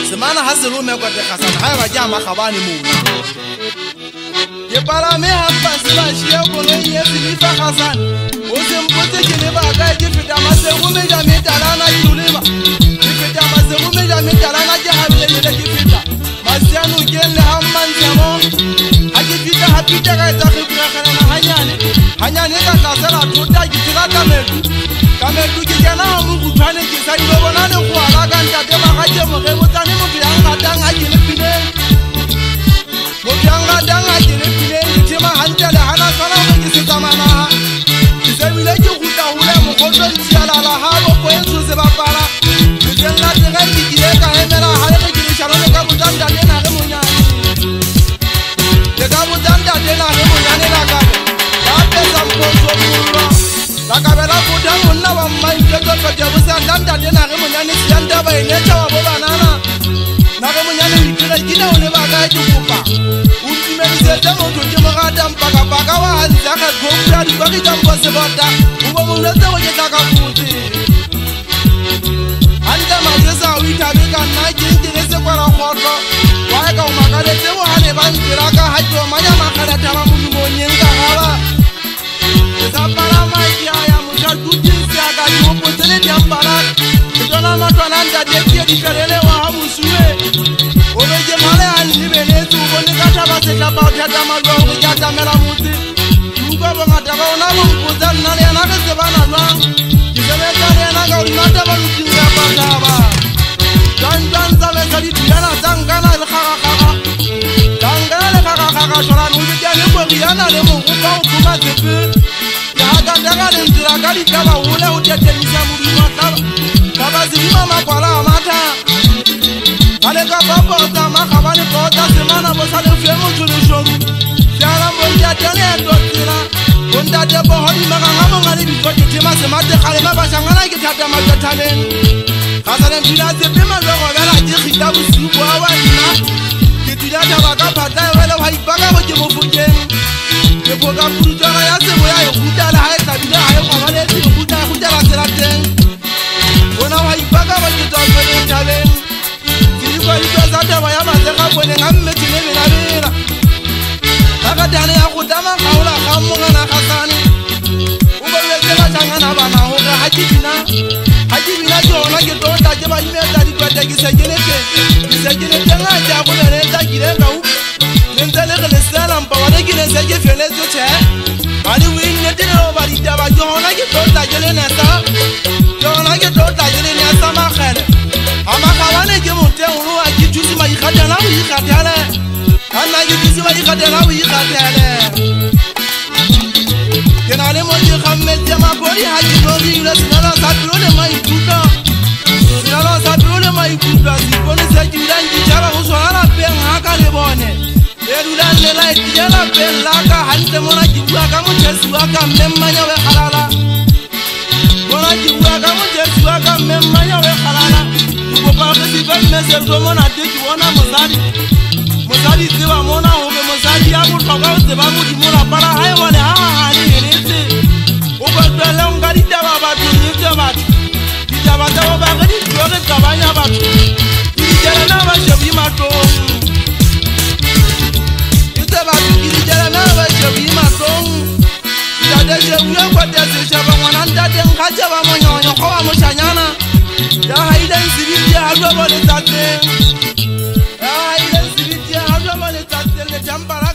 semana ha se rome kwa te khasana ha ba ja makhabane mo ye para me hamba sila shia ko le ye silifa khasana o se mpote ke le ba ka ke feta ma se rome ja me talana yulema ke feta ma se rome ja me talana ja ha le ye ke feta masianu ke le hamman samo ha ke feta ha pita ka ta ke bra kana na hanyane ka kasela tota ke tira kamedu ke kana mo butwane ke sa ile bona le go ala ka ntate ba ga je mo ge botsane mo ke yang gatang a ke le pile mo ke yang gatang a ke le pile ke ma hantele hana kana mo ke se tsamana ke se bile ke guta hole mo go tswa tsiala la ha bo go entso se ba pala ke se la te ga ke ile ka emela ha le ke sharo le ka botsanda le na ge mo nyane le ka botsanda le na ge mo nyane la ka ba pe sa mo so mo la kabela buda monna wa mai ke to ke busa danda de na re monyane sianda ba ene tsa wa bo banana na re monyane ditira dina o ne ba ka di kopa o timedise tsa mo to ke mo ga dampa ka baka wa hanza ka gopra di ba ke dampa se bota o bo mo le tsa o ke tla ka puti anda ma je sa o itabe ka na ke ke se kwa ra khotlo wa ka o makale tse mo hane ba ntira ka ha tlo manya makala tama mo mo nyenga hala Zapara magia ya mutaduti siaga yupo tele diambara Kutona matwana ndade kia dikarele wa hamusuwe Obeje male anibelezu Uboni kata base kapa utata magwa Ukijata mela muti Yuko bonga taka unamu mpuza Nale anake sebana zwa Kiseme kane anaga ulimata balukinga Pataba Janjan zame sali tuyana Zangana ilkhaka Zangana ilkhaka Shoran ubijani kwa riana Lemu kuka ukuma zepe Daga ndira gali kama ule utete nisamuri mataba Baba zilima makwala mata Alega babo otama kabani kota semana Bosale ufemu tulushogu Siara mbonja jane endotira Bonda debo hodi makangamo ngali bitoji Tima semate kale mabashangana kitata majotalen Kasane mpila zepema loko vela jikitabu subu awa nina Kitidata waka pata wele waibaka moji mufujeni Kepoka purujana ya sebo ya yokutala hae tabila hae kwamane eti yokutala selaten Ona waibaka wakitopele ntalen Kilikuwa hivyo zate waya mazeka kwenye ngamme tinemi na vira Kaka tane ya kutama kaula kamunga na kasani Ugo wezela changana bana hoga hajibina jona kitota jeba imeta dikwete kisejenete nga jabule neta kirenga upi Nenzele kele sela mpawade kile sege fele zoche Ani wine tine obari jaba jona kitota jele neta Jona kitota jele neta makhele Ama kawane jemute unu akitusi ma yikhatela u yikhatele Ana akitusi ma yikhatela u yikhatele Kenale moji khammel jama bori haji dogi yule sinala sabrole ma ikuta Sinala sabrole ma ikuta Sipone sejiranji jaba uswara penga kalebone Erulan lela itiyala pelaka hante mona jibuaka muchesuaka memmanya we khalala Mona jibuaka muchesuaka memmanya we khalala Tukopa kesi venne serdo mona teki wona Mozadi ziwa mona hove Mozadi yabu toka zeba mudi mona para hae wane hahani henete Ukwele ungari daba batu nifte batu Dijaba daba bagani tuyoke kabanya batu Dijele na bashebi mato Kijijala na bashebi matong Jadeshe uye kwa tese shaba Mwananda denga jaba monyonyo kwa mshanyana Ya haiden sibiti halwa bole tate Ya haiden sibiti halwa bole tate Le jambara